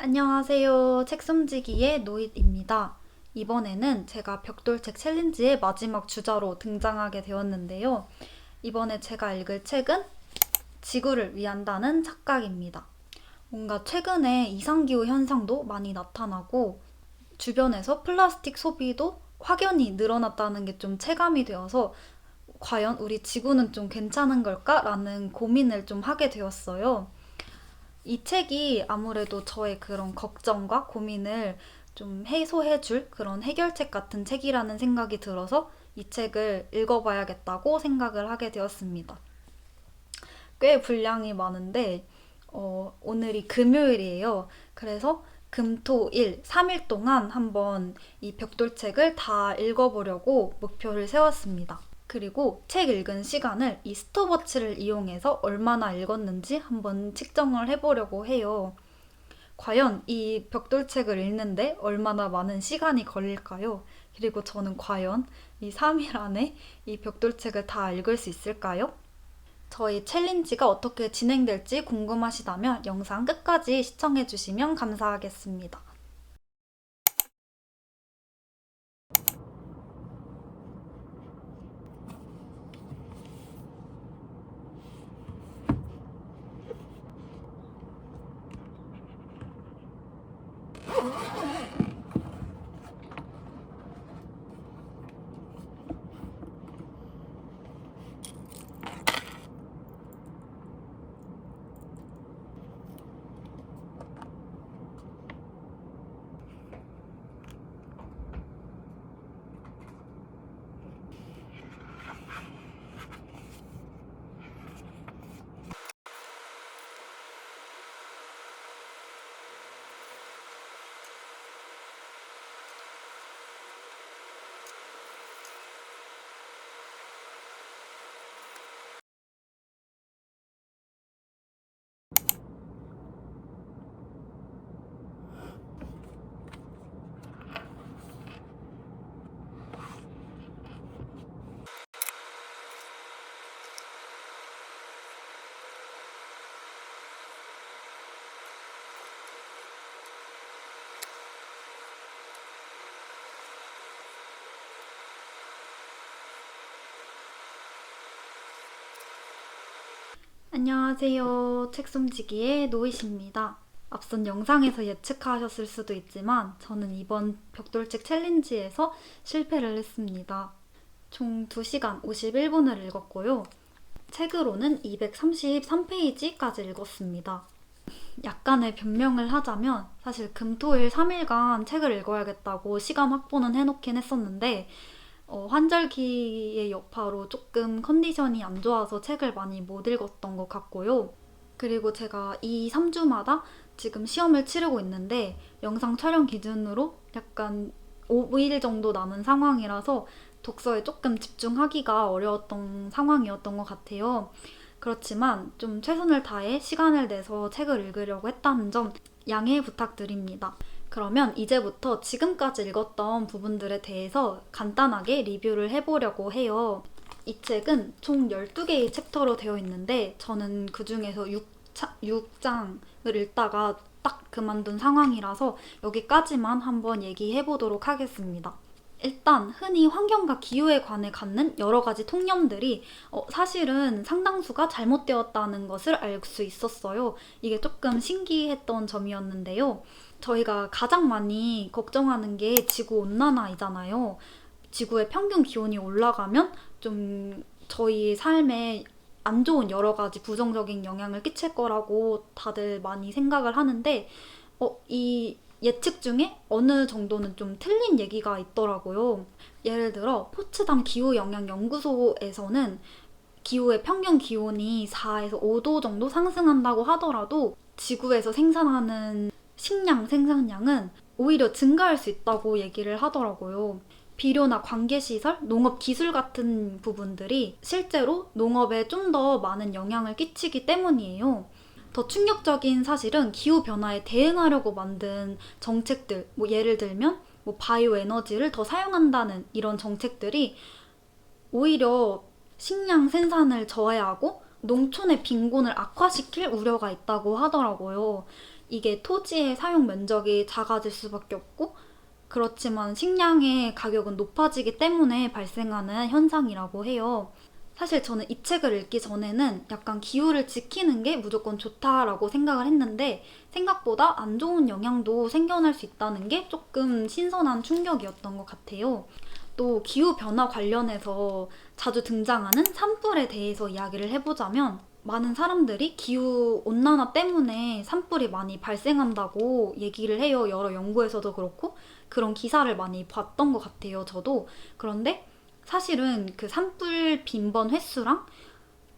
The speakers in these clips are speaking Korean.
안녕하세요. 책솜지기의 노잇입니다. 이번에는 제가 벽돌책 챌린지의 마지막 주자로 등장하게 되었는데요. 이번에 제가 읽을 책은 지구를 위한다는 착각입니다. 뭔가 최근에 이상기후 현상도 많이 나타나고 주변에서 플라스틱 소비도 확연히 늘어났다는 게 좀 체감이 되어서 과연 우리 지구는 좀 괜찮은 걸까라는 고민을 좀 하게 되었어요. 이 책이 아무래도 저의 그런 걱정과 고민을 좀 해소해줄 그런 해결책 같은 책이라는 생각이 들어서 이 책을 읽어봐야겠다고 생각을 하게 되었습니다. 꽤 분량이 많은데, 오늘이 금요일이에요. 그래서 금토일 3일 동안 한번 이 벽돌책을 다 읽어보려고 목표를 세웠습니다. 그리고 책 읽은 시간을 이 스톱워치를 이용해서 얼마나 읽었는지 한번 측정을 해보려고 해요. 과연 이 벽돌책을 읽는데 얼마나 많은 시간이 걸릴까요? 그리고 저는 과연 이 3일 안에 이 벽돌책을 다 읽을 수 있을까요? 저희 챌린지가 어떻게 진행될지 궁금하시다면 영상 끝까지 시청해주시면 감사하겠습니다. 안녕하세요. 책솜지기의 노이십니다. 앞선 영상에서 예측하셨을 수도 있지만 저는 이번 벽돌책 챌린지에서 실패를 했습니다. 총 2시간 51분을 읽었고요. 책으로는 233페이지까지 읽었습니다. 약간의 변명을 하자면 사실 금토일 3일간 책을 읽어야겠다고 시간 확보는 해놓긴 했었는데 환절기의 여파로 조금 컨디션이 안 좋아서 책을 많이 못 읽었던 것 같고요. 그리고 제가 이 3주마다 지금 시험을 치르고 있는데 영상 촬영 기준으로 약간 5일 정도 남은 상황이라서 독서에 조금 집중하기가 어려웠던 상황이었던 것 같아요. 그렇지만 좀 최선을 다해 시간을 내서 책을 읽으려고 했다는 점 양해 부탁드립니다. 그러면 이제부터 지금까지 읽었던 부분들에 대해서 간단하게 리뷰를 해보려고 해요. 이 책은 총 12개의 챕터로 되어 있는데 저는 그 중에서 6장을 읽다가 딱 그만둔 상황이라서 여기까지만 한번 얘기해 보도록 하겠습니다. 일단 흔히 환경과 기후에 관해 갖는 여러 가지 통념들이 사실은 상당수가 잘못되었다는 것을 알 수 있었어요. 이게 조금 신기했던 점이었는데요. 저희가 가장 많이 걱정하는 게 지구 온난화이잖아요. 지구의 평균 기온이 올라가면 좀 저희 삶에 안 좋은 여러 가지 부정적인 영향을 끼칠 거라고 다들 많이 생각을 하는데, 이 예측 중에 어느 정도는 좀 틀린 얘기가 있더라고요. 예를 들어, 포츠담 기후영향연구소에서는 기후의 평균 기온이 4에서 5도 정도 상승한다고 하더라도 지구에서 생산하는 식량 생산량은 오히려 증가할 수 있다고 얘기를 하더라고요. 비료나 관계시설, 농업 기술 같은 부분들이 실제로 농업에 좀 더 많은 영향을 끼치기 때문이에요. 더 충격적인 사실은 기후변화에 대응하려고 만든 정책들, 뭐 예를 들면 뭐 바이오 에너지를 더 사용한다는 이런 정책들이 오히려 식량 생산을 저해하고 농촌의 빈곤을 악화시킬 우려가 있다고 하더라고요. 이게 토지의 사용 면적이 작아질 수밖에 없고, 그렇지만 식량의 가격은 높아지기 때문에 발생하는 현상이라고 해요. 사실 저는 이 책을 읽기 전에는 약간 기후를 지키는 게 무조건 좋다라고 생각을 했는데, 생각보다 안 좋은 영향도 생겨날 수 있다는 게 조금 신선한 충격이었던 것 같아요. 또 기후변화 관련해서 자주 등장하는 산불에 대해서 이야기를 해보자면, 많은 사람들이 기후온난화 때문에 산불이 많이 발생한다고 얘기를 해요. 여러 연구에서도 그렇고 그런 기사를 많이 봤던 것 같아요, 저도. 그런데 사실은 그 산불 빈번 횟수랑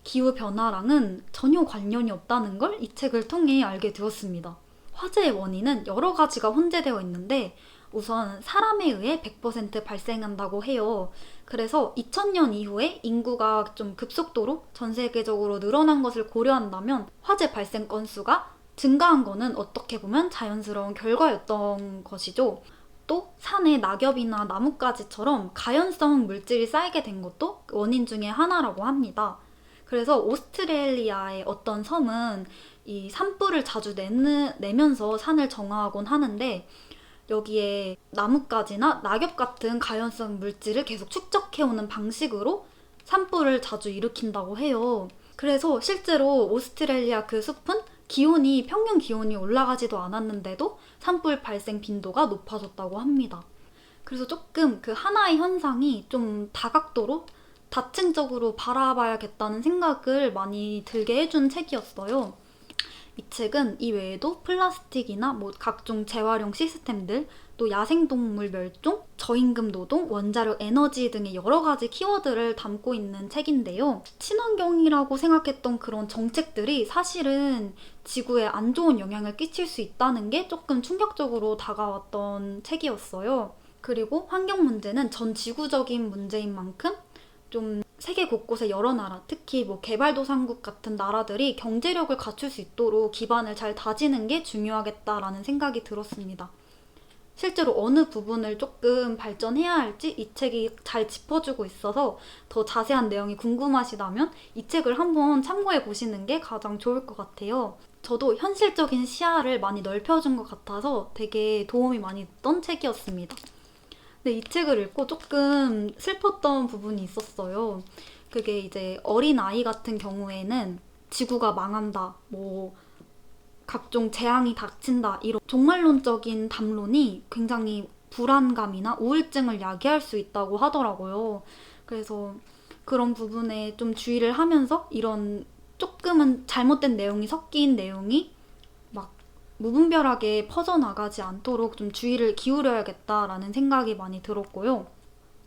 기후변화랑은 전혀 관련이 없다는 걸 이 책을 통해 알게 되었습니다. 화재의 원인은 여러 가지가 혼재되어 있는데, 우선 사람에 의해 100% 발생한다고 해요. 그래서 2000년 이후에 인구가 좀 급속도로 전 세계적으로 늘어난 것을 고려한다면 화재 발생 건수가 증가한 거는 어떻게 보면 자연스러운 결과였던 것이죠. 또 산에 낙엽이나 나뭇가지처럼 가연성 물질이 쌓이게 된 것도 원인 중에 하나라고 합니다. 그래서 오스트레일리아의 어떤 섬은 이 산불을 자주 내면서 산을 정화하곤 하는데, 여기에 나뭇가지나 낙엽 같은 가연성 물질을 계속 축적해오는 방식으로 산불을 자주 일으킨다고 해요. 그래서 실제로 오스트레일리아 그 숲은 평균 기온이 올라가지도 않았는데도 산불 발생 빈도가 높아졌다고 합니다. 그래서 조금 그 하나의 현상이 좀 다각도로 다층적으로 바라봐야겠다는 생각을 많이 들게 해준 책이었어요. 이 책은 이 외에도 플라스틱이나 각종 재활용 시스템들, 또 야생동물 멸종, 저임금 노동, 원자력 에너지 등의 여러 가지 키워드를 담고 있는 책인데요. 친환경이라고 생각했던 그런 정책들이 사실은 지구에 안 좋은 영향을 끼칠 수 있다는 게 조금 충격적으로 다가왔던 책이었어요. 그리고 환경 문제는 전 지구적인 문제인 만큼 좀 세계 곳곳의 여러 나라, 특히 개발도상국 같은 나라들이 경제력을 갖출 수 있도록 기반을 잘 다지는 게 중요하겠다라는 생각이 들었습니다. 실제로 어느 부분을 조금 발전해야 할지 이 책이 잘 짚어주고 있어서 더 자세한 내용이 궁금하시다면 이 책을 한번 참고해 보시는 게 가장 좋을 것 같아요. 저도 현실적인 시야를 많이 넓혀준 것 같아서 되게 도움이 많이 됐던 책이었습니다. 근데 이 책을 읽고 조금 슬펐던 부분이 있었어요. 그게 이제 어린 아이 같은 경우에는 지구가 망한다, 각종 재앙이 닥친다, 이런 종말론적인 담론이 굉장히 불안감이나 우울증을 야기할 수 있다고 하더라고요. 그래서 그런 부분에 좀 주의를 하면서 이런 조금은 잘못된 내용이 섞인 내용이 무분별하게 퍼져나가지 않도록 좀 주의를 기울여야겠다라는 생각이 많이 들었고요.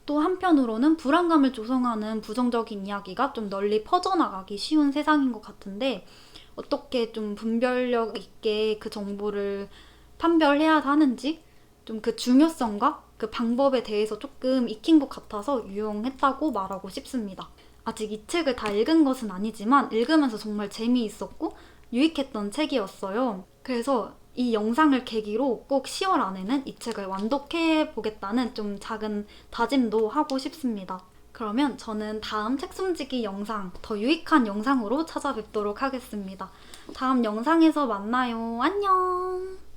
또 한편으로는 불안감을 조성하는 부정적인 이야기가 좀 널리 퍼져나가기 쉬운 세상인 것 같은데, 어떻게 좀 분별력 있게 그 정보를 판별해야 하는지, 좀 그 중요성과 그 방법에 대해서 조금 익힌 것 같아서 유용했다고 말하고 싶습니다. 아직 이 책을 다 읽은 것은 아니지만 읽으면서 정말 재미있었고 유익했던 책이었어요. 그래서 이 영상을 계기로 꼭 10월 안에는 이 책을 완독해 보겠다는 좀 작은 다짐도 하고 싶습니다. 그러면 저는 다음 책 숨지기 영상, 더 유익한 영상으로 찾아뵙도록 하겠습니다. 다음 영상에서 만나요. 안녕!